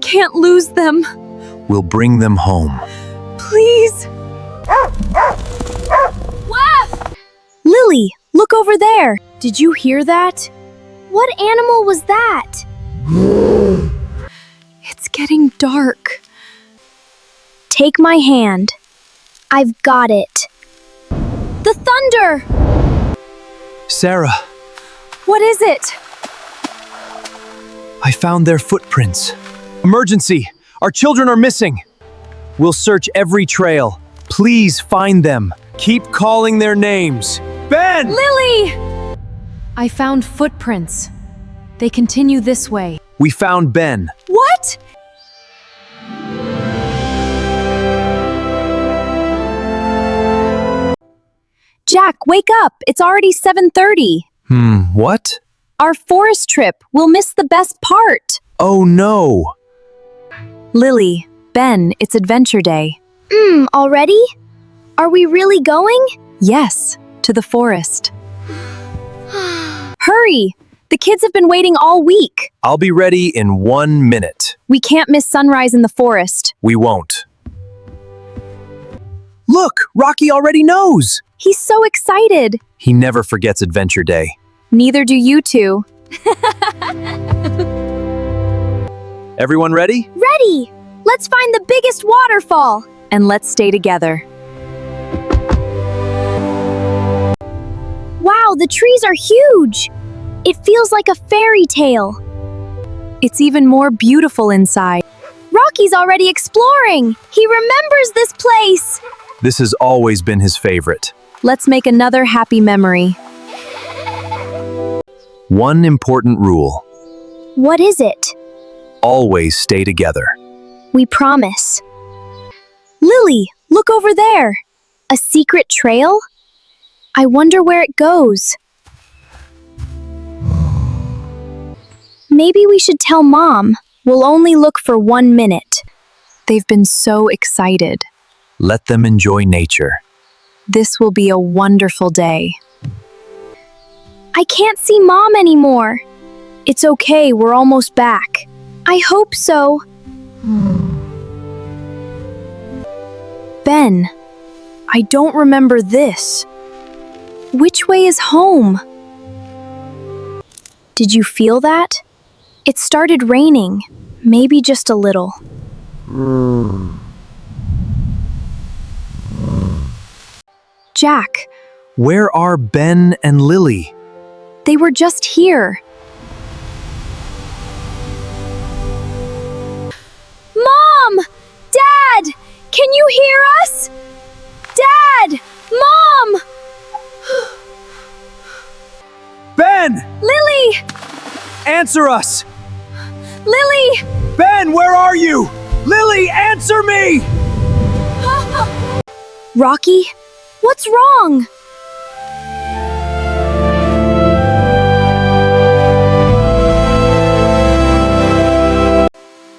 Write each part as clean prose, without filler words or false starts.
can't lose them. We'll bring them home. Please. Lily, look over there. Did you hear that? What animal was that? It's getting dark. Take my hand. I've got it. The thunder! Sarah, What is it? I found their footprints. Emergency! Our children are missing. We'll search every trail. Please find them. Keep calling their names. Ben! Lily! I found footprints. They continue this way. We found Ben. What? Jack, wake up. It's already 7:30. What? Our forest trip. We'll miss the best part. Oh no! Lily, Ben, it's adventure day. Already? Are we really going? Yes, to the forest. Hurry! The kids have been waiting all week. I'll be ready in 1 minute. We can't miss sunrise in the forest. We won't. Look, Rocky already knows. He's so excited. He never forgets Adventure Day. Neither do you two. Everyone ready? Ready! Let's find the biggest waterfall. And let's stay together. Wow, the trees are huge. It feels like a fairy tale. It's even more beautiful inside. Rocky's already exploring. He remembers this place. This has always been his favorite. Let's make another happy memory. One important rule: What is it? always stay together. We promise. Lily, look over there. A secret trail? I wonder where it goes. Maybe we should tell Mom. We'll only look for 1 minute. They've been so excited. Let them enjoy nature. This will be a wonderful day. I can't see Mom anymore. It's okay, we're almost back. I hope so. Ben, I don't remember this. Which way is home? Did you feel that? It started raining, maybe just a little. Jack, Where are Ben and Lily? they were just here. Mom! Dad! Can you hear us? Dad! Mom! Ben! Lily! Answer us! Lily! Ben, where are you? Lily, answer me! Rocky? What's wrong?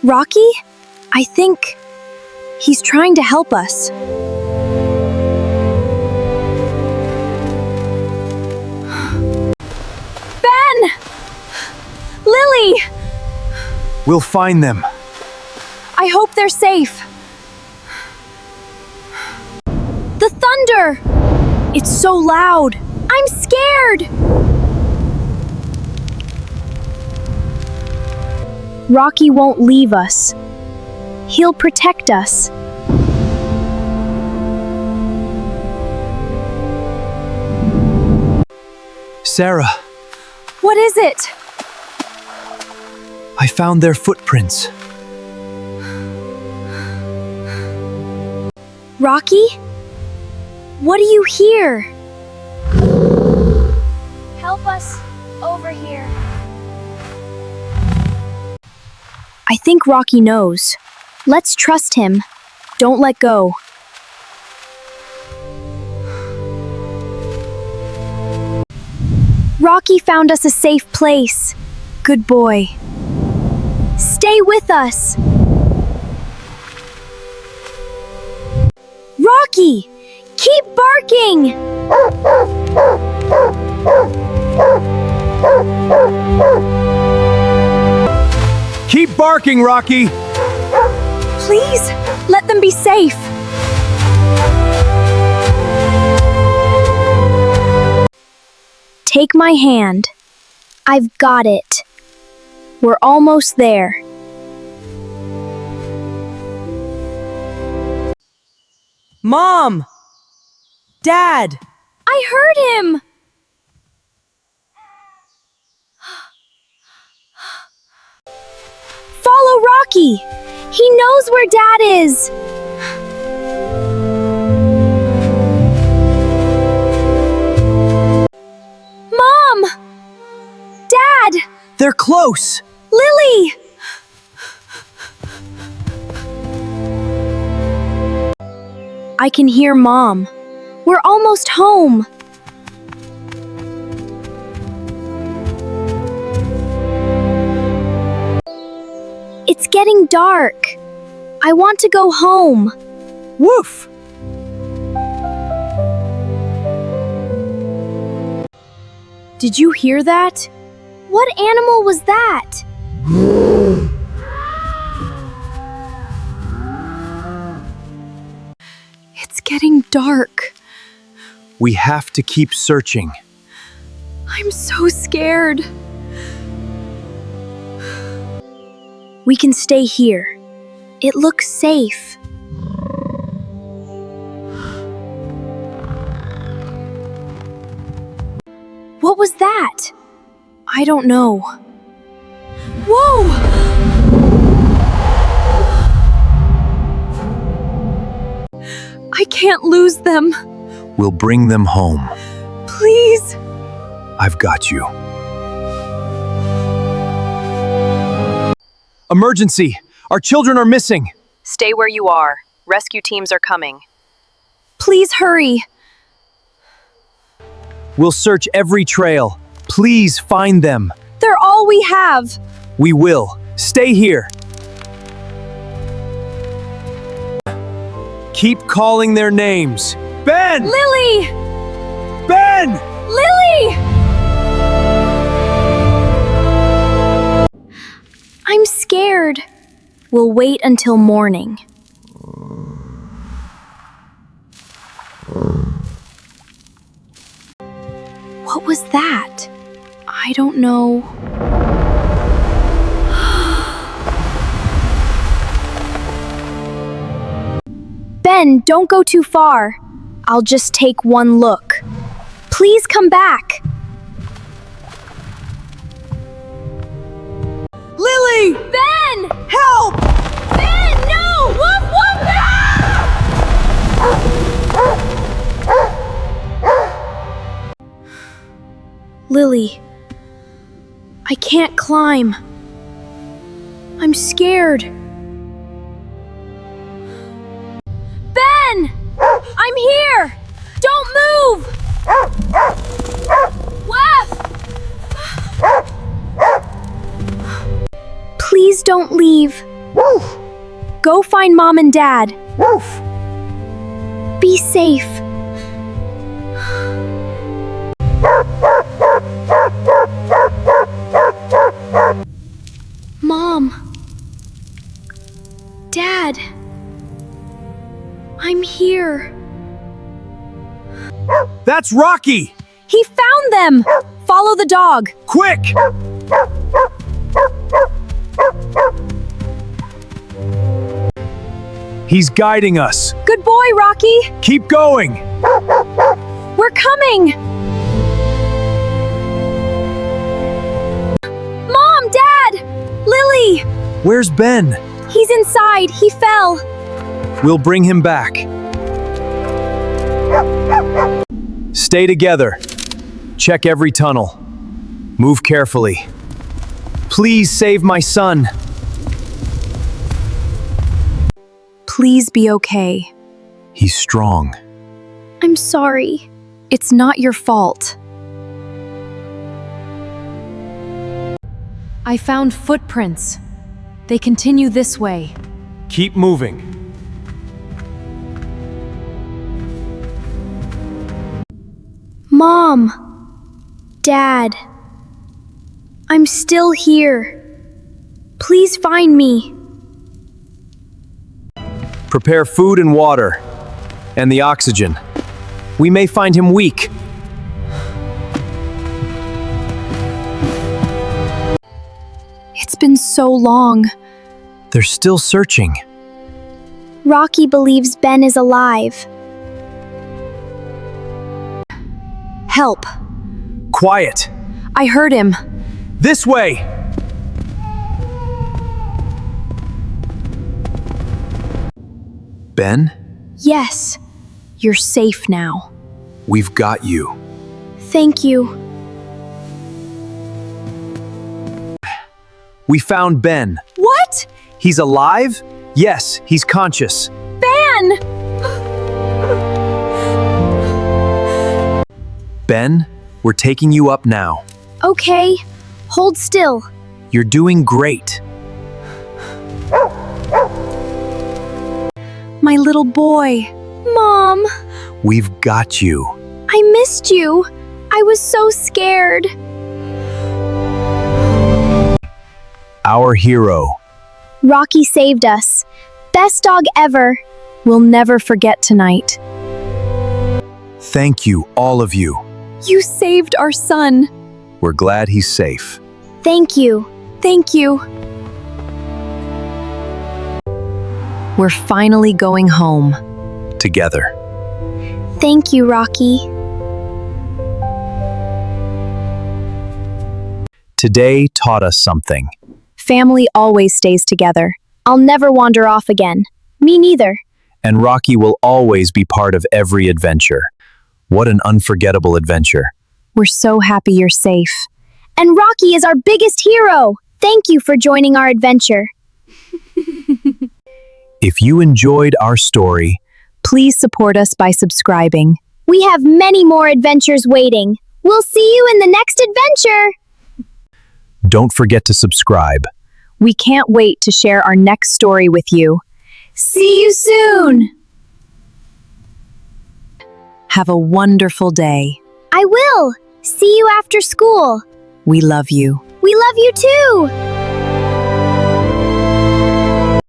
Rocky? I think he's trying to help us. Ben! Lily! We'll find them. I hope they're safe. The thunder! It's so loud. I'm scared! Rocky won't leave us. He'll protect us. Sarah, What is it? I found their footprints. Rocky? What do you hear? Help us over here. I think Rocky knows. Let's trust him. Don't let go. Rocky found us a safe place. Good boy. Stay with us. Rocky, keep barking. Keep barking, Rocky! Please, let them be safe. Take my hand. I've got it. We're almost there. Mom! Dad! I heard him! Follow Rocky! He knows where Dad is! Mom! Dad! They're close! Lily! I can hear Mom. We're almost home. It's getting dark. I want to go home. Woof! Did you hear that? What animal was that? It's getting dark. We have to keep searching. I'm so scared. We can stay here. It looks safe. What was that? I don't know. Whoa! I can't lose them. We'll bring them home. Please. I've got you. Emergency! Our children are missing! Stay where you are. Rescue teams are coming. Please hurry. We'll search every trail. Please find them. They're all we have. We will. Stay here. Keep calling their names. Ben! Lily! Ben! Lily! I'm scared. We'll wait until morning. What was that? I don't know. Ben, don't go too far. I'll just take one look. Please come back. Lily! Ben! Help! Ben, no! Woof, woof! Lily, I can't climb. I'm scared. Ben! I'm here! Don't move! Woof! Please don't leave. Go find Mom and Dad. Be safe. Mom. Dad. I'm here. That's Rocky! He found them! Follow the dog. Quick! He's guiding us. Good boy, Rocky. Keep going! We're coming! Mom, Dad! Lily! Where's Ben? He's inside. He fell. We'll bring him back. Stay together. Check every tunnel. Move carefully. Please save my son. Please be okay. He's strong. I'm sorry. It's not your fault. I found footprints. They continue this way. Keep moving. Mom. Dad. I'm still here. Please find me. Prepare food and water, and the oxygen. We may find him weak. It's been so long. They're still searching. Rocky believes Ben is alive. Help. Quiet. I heard him. This way! Ben, Yes. You're safe now. we've got you. Thank you. We found Ben. What? He's alive? Yes, he's conscious. Ben! Ben, we're taking you up now. Okay, hold still. You're doing great. My little boy. Mom, We've got you. I missed you. I was so scared. Our hero. Rocky saved us. Best dog ever. We'll never forget tonight. Thank you, all of you. You saved our son. We're glad he's safe. Thank you. Thank you. We're finally going home. Together. Thank you, Rocky. Today taught us something. Family always stays together. I'll never wander off again. Me neither. And Rocky will always be part of every adventure. What an unforgettable adventure. We're so happy you're safe. And Rocky is our biggest hero. Thank you for joining our adventure. If you enjoyed our story, Please support us by subscribing. We have many more adventures waiting. We'll see you in the next adventure. don't forget to subscribe. We can't wait to share our next story with you. See you soon. Have a wonderful day. I will. See you after school. We love you. We love you too.